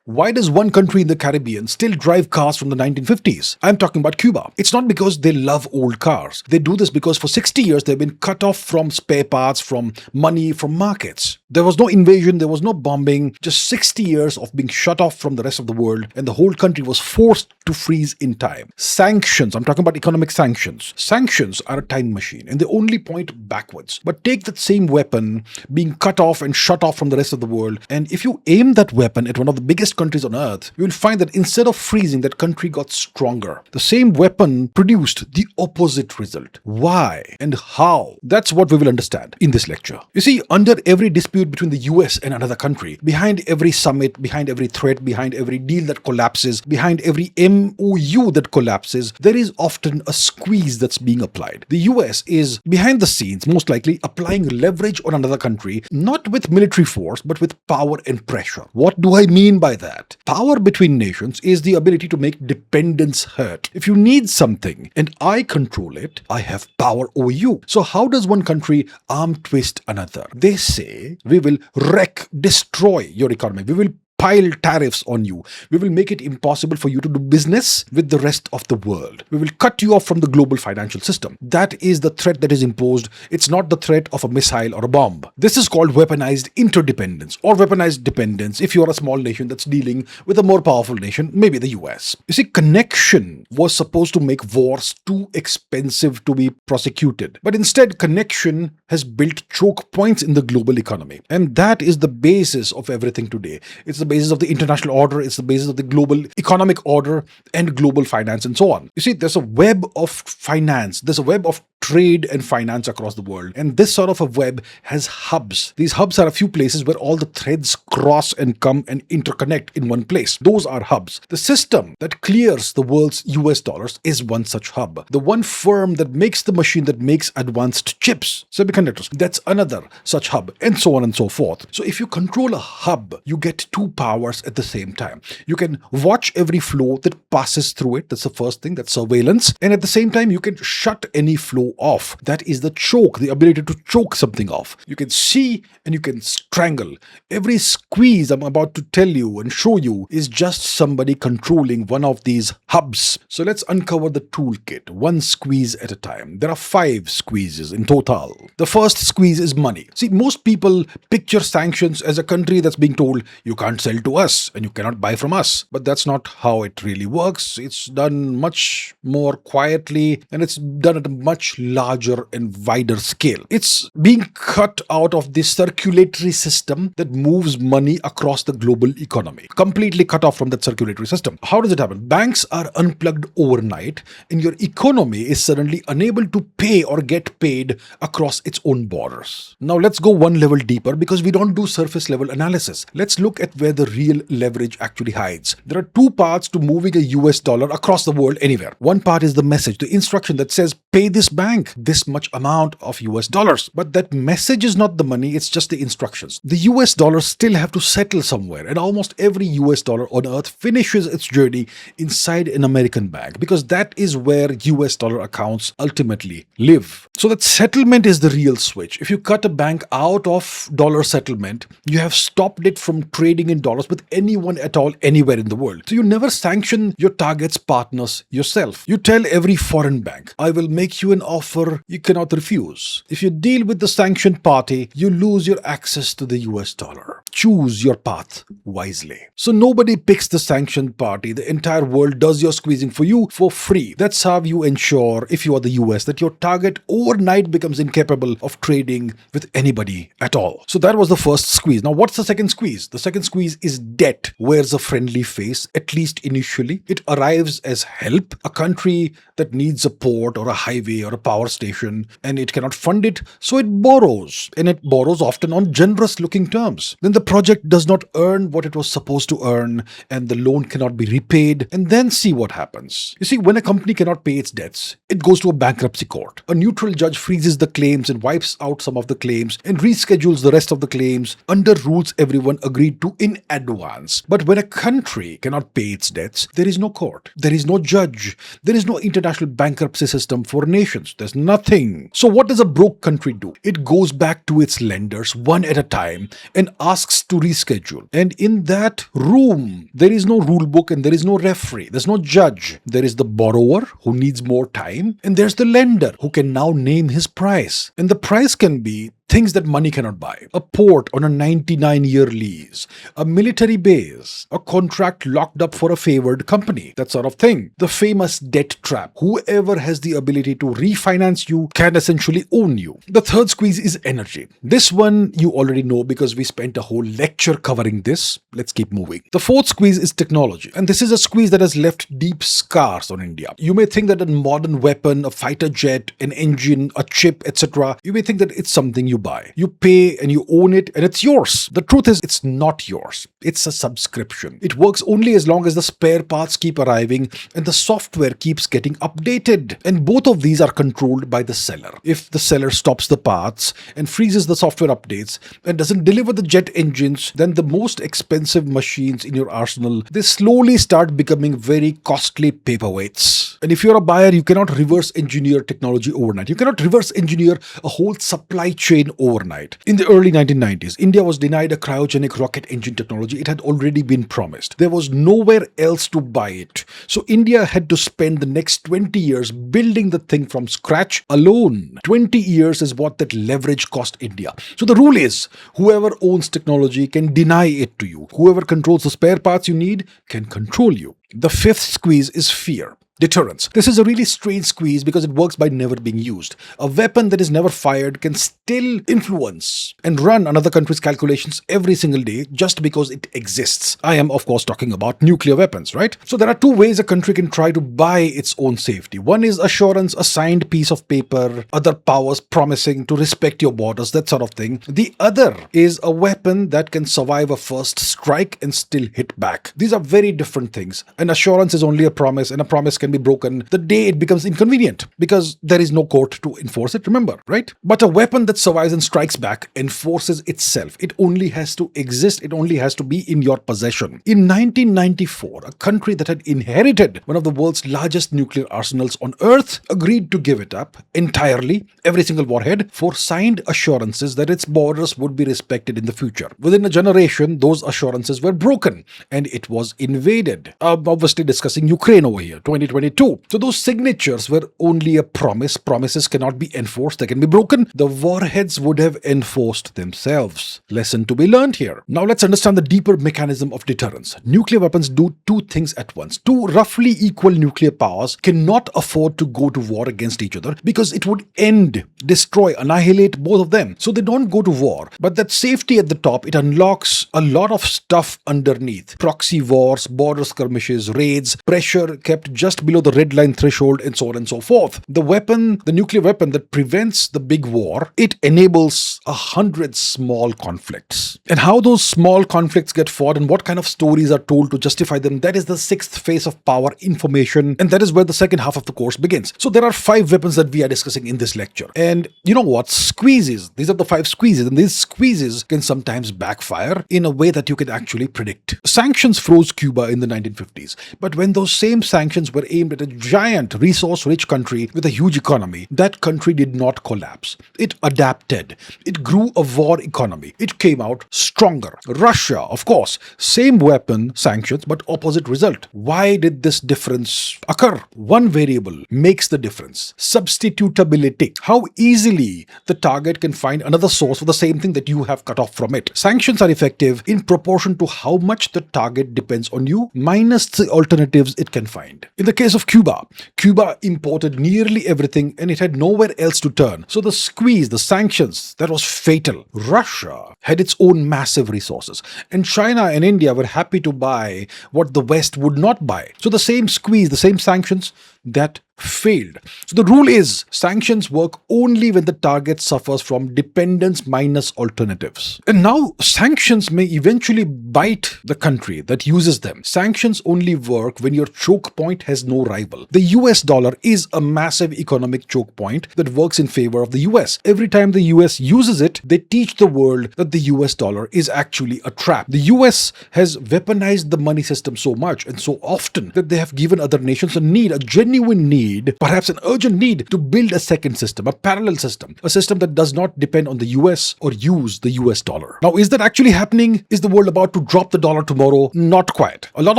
Why does one country in the Caribbean still drive cars from the 1950s? I'm talking about Cuba. It's not because they love old cars. They do this because for 60 years they've been cut off from spare parts, from money, from markets. There was no invasion, there was no bombing, just 60 years of being shut off from the rest of the world, and the whole country was forced to freeze in time. Sanctions, I'm talking about economic sanctions. Sanctions are a time machine and they only point backwards. But take that same weapon being cut off and shut off from the rest of the world, and if you aim that weapon at one of the biggest countries on earth, you will find that instead of freezing, that country got stronger. The same weapon produced the opposite result. Why and how? That's what we will understand in this lecture. You see, under every dispute between the US and another country, behind every summit, behind every threat, behind every deal that collapses, behind every MOU that collapses, there is often a squeeze that's being applied. The US is behind the scenes, most likely applying leverage on another country, not with military force, but with power and pressure. What do I mean by that? Power between nations is the ability to make dependence hurt. If you need something and I control it, I have power over you. So how does one country arm twist another? They say, we will wreck, destroy your economy. We will pile tariffs on you. We will make it impossible for you to do business with the rest of the world. We will cut you off from the global financial system. That is the threat that is imposed. It's not the threat of a missile or a bomb. This is called weaponized interdependence or weaponized dependence if you are a small nation that's dealing with a more powerful nation, maybe the US. You see, connection was supposed to make wars too expensive to be prosecuted. But instead, connection has built choke points in the global economy. And that is the basis of everything today. It's the basis of the international order, it's the basis of the global economic order and global finance and so on. You see, there's a web of finance, there's a web of trade and finance across the world. And this sort of a web has hubs. These hubs are a few places where all the threads cross and come and interconnect in one place. Those are hubs. The system that clears the world's US dollars is one such hub. The one firm that makes the machine that makes advanced chips, semiconductors, that's another such hub, and so on and so forth. So if you control a hub, you get two powers at the same time. You can watch every flow that passes through it. That's the first thing, that's surveillance. And at the same time, you can shut any flow off. That is the choke, the ability to choke something off. You can see and you can strangle. Every squeeze I'm about to tell you and show you is just somebody controlling one of these hubs. So let's uncover the toolkit, one squeeze at a time. There are 5 squeezes in total. The first squeeze is money. See, most people picture sanctions as a country that's being told, you can't sell to us and you cannot buy from us. But that's not how it really works. It's done much more quietly and it's done at a much larger and wider scale. It's being cut out of this circulatory system that moves money across the global economy. Completely cut off from that circulatory system. How does it happen? Banks are unplugged overnight and your economy is suddenly unable to pay or get paid across its own borders. Now let's go one level deeper because we don't do surface level analysis. Let's look at where the real leverage actually hides. There are 2 parts to moving a US dollar across the world anywhere. One part is the message, the instruction that says pay this bank this much amount of US dollars. But that message is not the money, it's just the instructions. The US dollars still have to settle somewhere and almost every US dollar on earth finishes its journey inside an American bank because that is where US dollar accounts ultimately live. So that settlement is the real switch. If you cut a bank out of dollar settlement, you have stopped it from trading in dollars with anyone at all anywhere in the world. So you never sanction your target's partners yourself. You tell every foreign bank, I will make you an offer you cannot refuse. If you deal with the sanctioned party, you lose your access to the US dollar. Choose your path wisely. So nobody picks the sanctioned party. The entire world does your squeezing for you for free. That's how you ensure, if you are the US, that your target overnight becomes incapable of trading with anybody at all. So that was the first squeeze. Now what's the second squeeze? The second squeeze is debt. Wears a friendly face, at least initially. It arrives as help. A country that needs a port or a highway or a power station and it cannot fund it, so it borrows. And it borrows often on generous looking terms. Then the project does not earn what it was supposed to earn and the loan cannot be repaid, and then see what happens. You see, when a company cannot pay its debts, it goes to a bankruptcy court. A neutral judge freezes the claims and wipes out some of the claims and reschedules the rest of the claims under rules everyone agreed to in advance. But when a country cannot pay its debts, there is no court, there is no judge, there is no international bankruptcy system for nations. There's nothing. So what does a broke country do? It goes back to its lenders one at a time and asks to reschedule. And in that room, there is no rule book and there is no referee. There's no judge. There is the borrower who needs more time, and there's the lender who can now name his price. And the price can be things that money cannot buy. A port on a 99-year lease, a military base, a contract locked up for a favored company, that sort of thing. The famous debt trap. Whoever has the ability to refinance you can essentially own you. The third squeeze is energy. This one you already know because we spent a whole lecture covering this. Let's keep moving. The fourth squeeze is technology. And this is a squeeze that has left deep scars on India. You may think that a modern weapon, a fighter jet, an engine, a chip, etc., you may think that it's something you buy. You pay and you own it and it's yours. The truth is it's not yours. It's a subscription. It works only as long as the spare parts keep arriving and the software keeps getting updated. And both of these are controlled by the seller. If the seller stops the parts and freezes the software updates and doesn't deliver the jet engines, then the most expensive machines in your arsenal, they slowly start becoming very costly paperweights. And if you're a buyer, you cannot reverse engineer technology overnight. You cannot reverse engineer a whole supply chain overnight. In the early 1990s, India was denied a cryogenic rocket engine technology. It had already been promised. There was nowhere else to buy it. So India had to spend the next 20 years building the thing from scratch alone. 20 years is what that leverage cost India. So the rule is, whoever owns technology can deny it to you. Whoever controls the spare parts you need can control you. The fifth squeeze is fear. Deterrence. This is a really strange squeeze because it works by never being used. A weapon that is never fired can still influence and run another country's calculations every single day just because it exists. I am, of course, talking about nuclear weapons, right? So there are two ways a country can try to buy its own safety. One is assurance, a signed piece of paper, other powers promising to respect your borders, that sort of thing. The other is a weapon that can survive a first strike and still hit back. These are very different things. An assurance is only a promise, and a promise can be broken the day it becomes inconvenient because there is no court to enforce it, remember, right? But a weapon that survives and strikes back enforces itself. It only has to exist. It only has to be in your possession. In 1994, a country that had inherited one of the world's largest nuclear arsenals on Earth agreed to give it up entirely, every single warhead, for signed assurances that its borders would be respected in the future. Within a generation, those assurances were broken and it was invaded. Obviously discussing Ukraine over here, 2022. So those signatures were only a promise. Promises cannot be enforced. They can be broken. The warheads would have enforced themselves. Lesson to be learned here. Now let's understand the deeper mechanism of deterrence. Nuclear weapons do two things at once. Two roughly equal nuclear powers cannot afford to go to war against each other because it would end, destroy, annihilate both of them. So they don't go to war. But that safety at the top, it unlocks a lot of stuff underneath. Proxy wars, border skirmishes, raids, pressure kept just below the red line threshold, and so on and so forth. The weapon, the nuclear weapon that prevents the big war, it enables 100 small conflicts. And how those small conflicts get fought and what kind of stories are told to justify them, that is the sixth phase of power information, and that is where the second half of the course begins. So there are 5 weapons that we are discussing in this lecture. And you know what? Squeezes. These are the 5 squeezes, and these squeezes can sometimes backfire in a way that you can actually predict. Sanctions froze Cuba in the 1950s, but when those same sanctions were aimed at a giant resource-rich country with a huge economy, that country did not collapse. It adapted. It grew a war economy. It came out stronger. Russia, of course, same weapon, sanctions, but opposite result. Why did this difference occur? One variable makes the difference. Substitutability. How easily the target can find another source for the same thing that you have cut off from it. Sanctions are effective in proportion to how much the target depends on you minus the alternatives it can find. In the case of Cuba imported nearly everything and it had nowhere else to turn. So the squeeze, the sanctions, that was fatal. Russia had its own massive resources, and China and India were happy to buy what the West would not buy. So the same squeeze, the same sanctions, that failed. So the rule is sanctions work only when the target suffers from dependence minus alternatives. And now sanctions may eventually bite the country that uses them. Sanctions only work when your choke point has no rival. The US dollar is a massive economic choke point that works in favor of the US. Every time the US uses it, they teach the world that the US dollar is actually a trap. The US has weaponized the money system so much and so often that they have given other nations a need, a genuine genuine need, perhaps an urgent need to build a second system, a parallel system, a system that does not depend on the US or use the US dollar. Now, is that actually happening? Is the world about to drop the dollar tomorrow? Not quite. A lot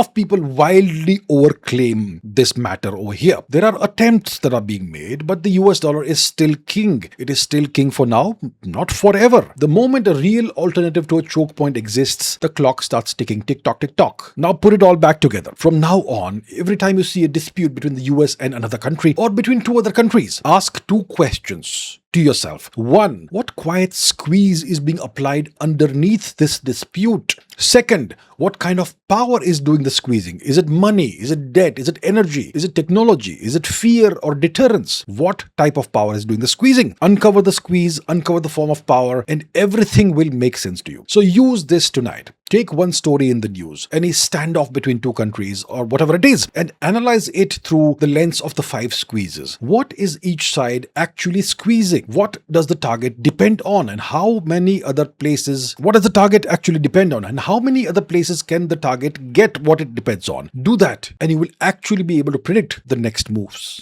of people wildly overclaim this matter over here. There are attempts that are being made, but the US dollar is still king. It is still king for now, not forever. The moment a real alternative to a choke point exists, the clock starts ticking, tick tock, tick tock. Now put it all back together. From now on, every time you see a dispute between the US and another country or between two other countries, ask two questions to yourself. One, what quiet squeeze is being applied underneath this dispute? Second, what kind of power is doing the squeezing? Is it money? Is it debt? Is it energy? Is it technology? Is it fear or deterrence? What type of power is doing the squeezing? Uncover the squeeze, uncover the form of power, and everything will make sense to you. So use this tonight. Take one story in the news, any standoff between two countries or whatever it is, and analyze it through the lens of the 5 squeezes. What is each side actually squeezing? What does the target depend on? And how many other places, what does the target actually depend on? And how many other places can the target get what it depends on? Do that, and you will actually be able to predict the next moves.